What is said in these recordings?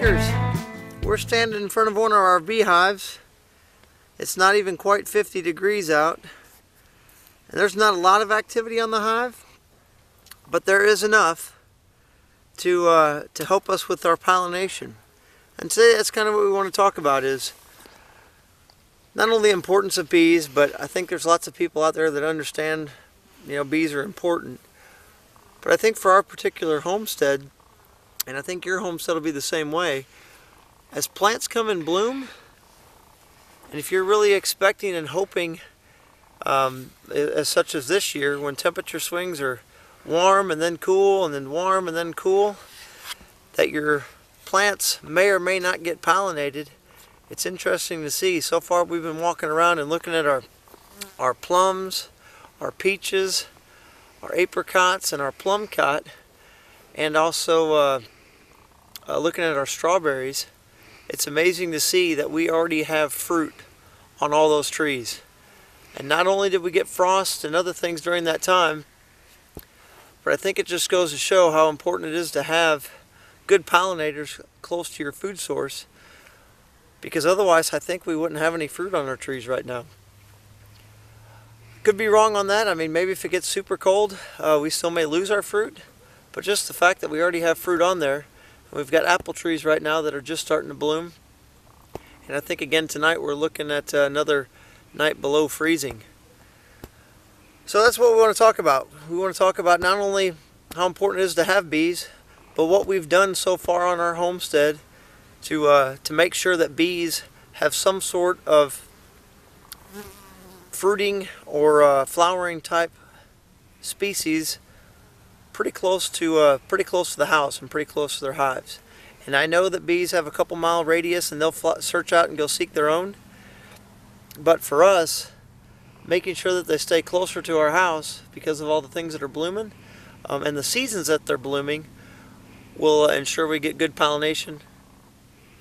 beekeepers. We're standing in front of one of our beehives. It's not even quite 50 degrees out. And there's not a lot of activity on the hive, but there is enough to help us with our pollination. And today that's kind of what we want to talk about, is not only the importance of bees, but I think there's lots of people out there that understand, bees are important. But I think for our particular homestead, and I think your homestead will be the same way, as plants come in bloom, and if you're really expecting and hoping, as such as this year, when temperature swings are warm and then cool and then warm and then cool, that your plants may or may not get pollinated. It's interesting to see. So far we've been walking around and looking at our plums, our peaches, our apricots, and our plum cot, and also looking at our strawberries. It's amazing to see that we already have fruit on all those trees. And not only did we get frost and other things during that time, but I think it just goes to show how important it is to have good pollinators close to your food source, because otherwise I think we wouldn't have any fruit on our trees right now. Could be wrong on that. I mean, maybe if it gets super cold, we still may lose our fruit, but just the fact that we already have fruit on there. We've got apple trees right now that are just starting to bloom, and I think again tonight we're looking at another night below freezing. So that's what we want to talk about. We want to talk about not only how important it is to have bees, but what we've done so far on our homestead to make sure that bees have some sort of fruiting or flowering type species pretty close to the house and pretty close to their hives. And I know that bees have a couple mile radius and they'll search out and go seek their own. But for us, making sure that they stay closer to our house because of all the things that are blooming and the seasons that they're blooming will ensure we get good pollination.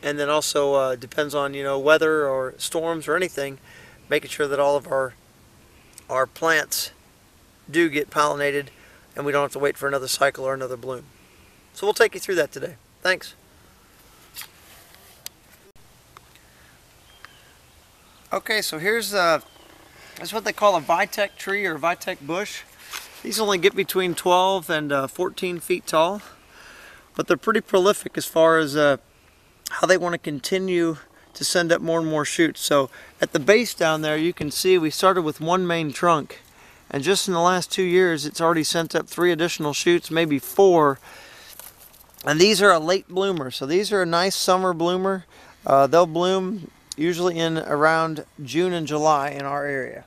And then also depends on weather or storms or anything, making sure that all of our plants do get pollinated and we don't have to wait for another cycle or another bloom. So we'll take you through that today. Thanks. Okay, so here's that's what they call a Vitek tree or Vitek bush. These only get between 12 and 14 feet tall, but they're pretty prolific as far as how they want to continue to send up more and more shoots. So at the base down there you can see we started with one main trunk, and just in the last 2 years it's already sent up 3 additional shoots, maybe 4. And these are a late bloomer, so these are a nice summer bloomer. They'll bloom usually in around June and July in our area.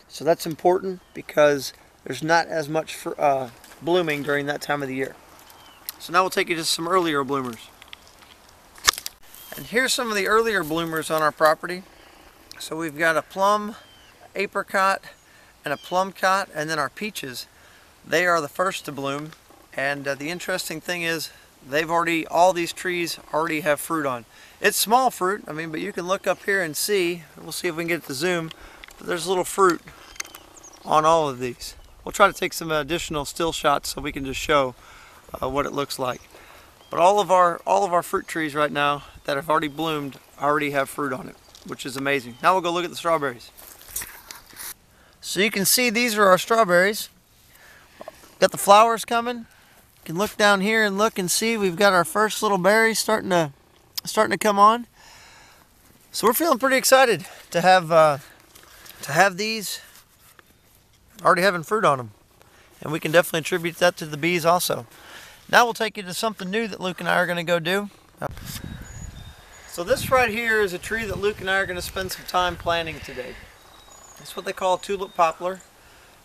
So that's important because there's not as much blooming during that time of the year. So now we'll take you to some earlier bloomers. And here's some of the earlier bloomers on our property. So we've got a plum, apricot, and a plum cot, and then our peaches. They are the first to bloom, and the interesting thing is all these trees already have fruit on. It's small fruit, but you can look up here and see, we'll see if we can get it to zoom, but there's little fruit on all of these. We'll try to take some additional still shots so we can just show what it looks like. But all of our fruit trees right now that have already bloomed already have fruit on it, which is amazing. Now we'll go look at the strawberries. So you can see these are our strawberries. Got the flowers coming. You can look down here and look and see we've got our first little berries starting to come on. So we're feeling pretty excited to have these already having fruit on them, and we can definitely attribute that to the bees also. Now we'll take you to something new that Luke and I are going to go do. So this right here is a tree that Luke and I are going to spend some time planting today. It's what they call a tulip poplar.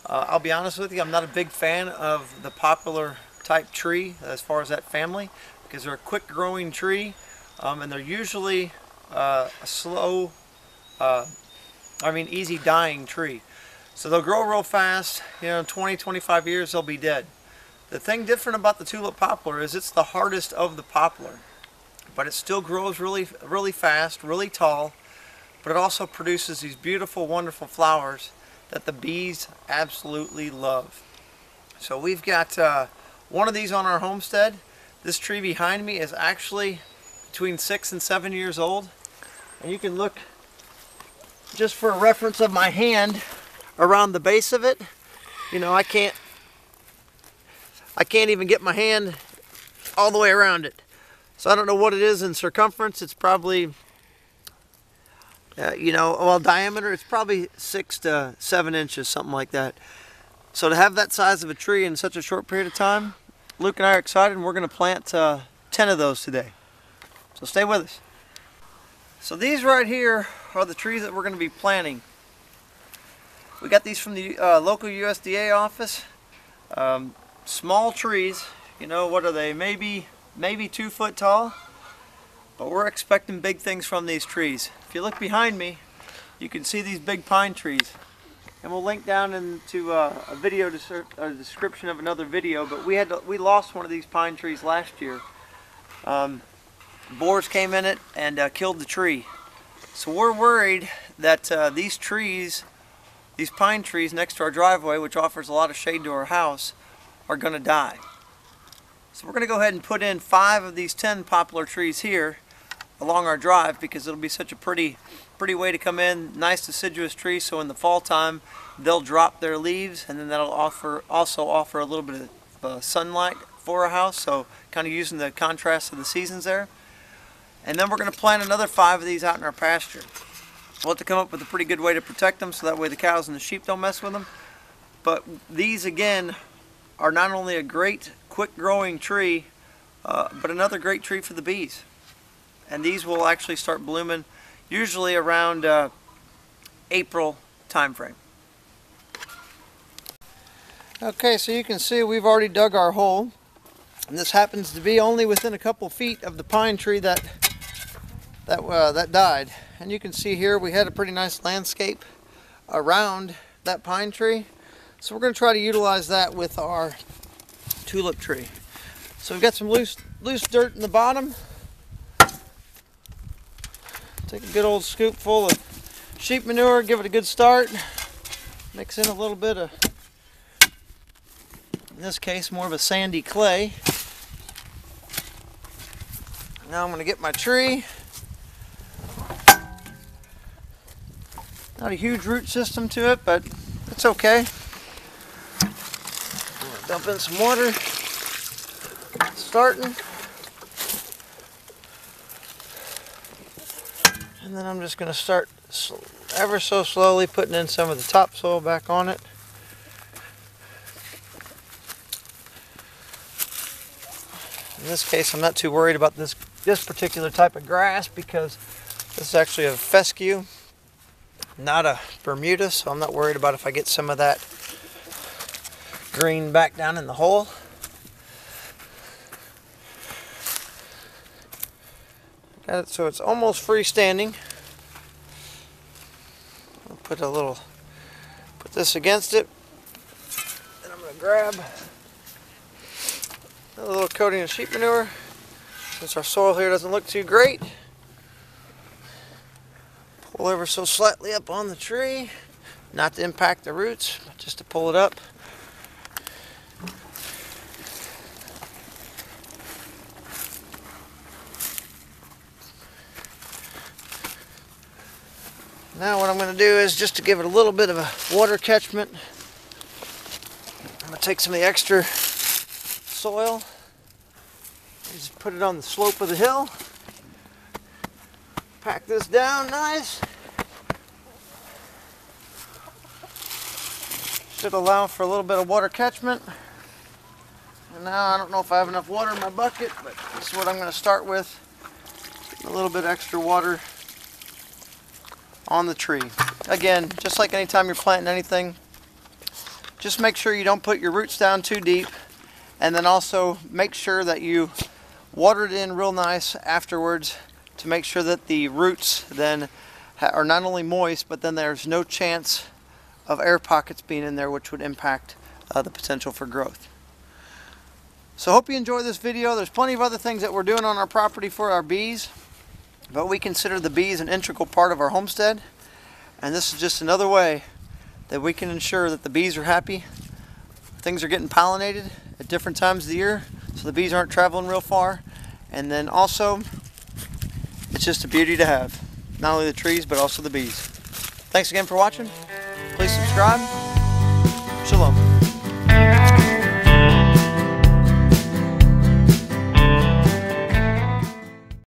I'll be honest with you, I'm not a big fan of the poplar type tree as far as that family, because they're a quick growing tree, and they're usually a slow, easy dying tree. So they'll grow real fast, 20-25 years they'll be dead. The thing different about the tulip poplar is it's the hardest of the poplar, but it still grows really, really fast, really tall, but it also produces these beautiful, wonderful flowers that the bees absolutely love. So we've got one of these on our homestead. This tree behind me is actually between 6 and 7 years old. And you can look, just for a reference of my hand, around the base of it. You know, I can't even get my hand all the way around it. So I don't know what it is in circumference. It's probably, diameter, it's probably 6 to 7 inches, something like that. So to have that size of a tree in such a short period of time, Luke and I are excited, and we're going to plant 10 of those today. So stay with us. So these right here are the trees that we're going to be planting. We got these from the local USDA office. Small trees, you know, what are they? Maybe 2 foot tall. But we're expecting big things from these trees. If you look behind me, you can see these big pine trees. And we'll link down into a video description of another video. But we lost one of these pine trees last year. Boars came in it and killed the tree. So we're worried that these pine trees next to our driveway, which offers a lot of shade to our house, are going to die. So we're going to go ahead and put in 5 of these 10 poplar trees here along our drive, because it'll be such a pretty way to come in. Nice deciduous tree, so in the fall time they'll drop their leaves, and then that'll also offer a little bit of sunlight for our house, so kind of using the contrast of the seasons there. And then we're going to plant another 5 of these out in our pasture. We'll have to come up with a pretty good way to protect them, so that way the cows and the sheep don't mess with them. But these, again, are not only a great quick growing tree, but another great tree for the bees. And these will actually start blooming usually around April time frame. Okay, so you can see we've already dug our hole, and this happens to be only within a couple feet of the pine tree that died. And you can see here we had a pretty nice landscape around that pine tree, so we're going to try to utilize that with our tulip tree. So we've got some loose dirt in the bottom. Take a good old scoop full of sheep manure, give it a good start. Mix in a little bit of, in this case, more of a sandy clay. Now I'm going to get my tree. Not a huge root system to it, but it's okay. I'm going to dump in some water. Starting. And then I'm just going to start ever so slowly putting in some of the topsoil back on it. In this case, I'm not too worried about this particular type of grass, because this is actually a fescue, not a Bermuda, so I'm not worried about if I get some of that green back down in the hole. Got it so it's almost freestanding. I'll put this against it, and I'm going to grab a little coating of sheep manure, since our soil here doesn't look too great. Pull ever so slightly up on the tree, not to impact the roots, but just to pull it up. Now what I'm going to do is, just to give it a little bit of a water catchment, I'm going to take some of the extra soil and just put it on the slope of the hill. Pack this down nice. Should allow for a little bit of water catchment. And now I don't know if I have enough water in my bucket, but this is what I'm going to start with. A little bit extra water on the tree. Again, just like anytime you're planting anything, just make sure you don't put your roots down too deep, and then also make sure that you water it in real nice afterwards to make sure that the roots then are not only moist, but then there's no chance of air pockets being in there, which would impact the potential for growth. So hope you enjoy this video. There's plenty of other things that we're doing on our property for our bees, but we consider the bees an integral part of our homestead, and this is just another way that we can ensure that the bees are happy. Things are getting pollinated at different times of the year, so the bees aren't traveling real far. And then also, It's just a beauty to have. Not only the trees, but also the bees. Thanks again for watching. Please subscribe. Shalom.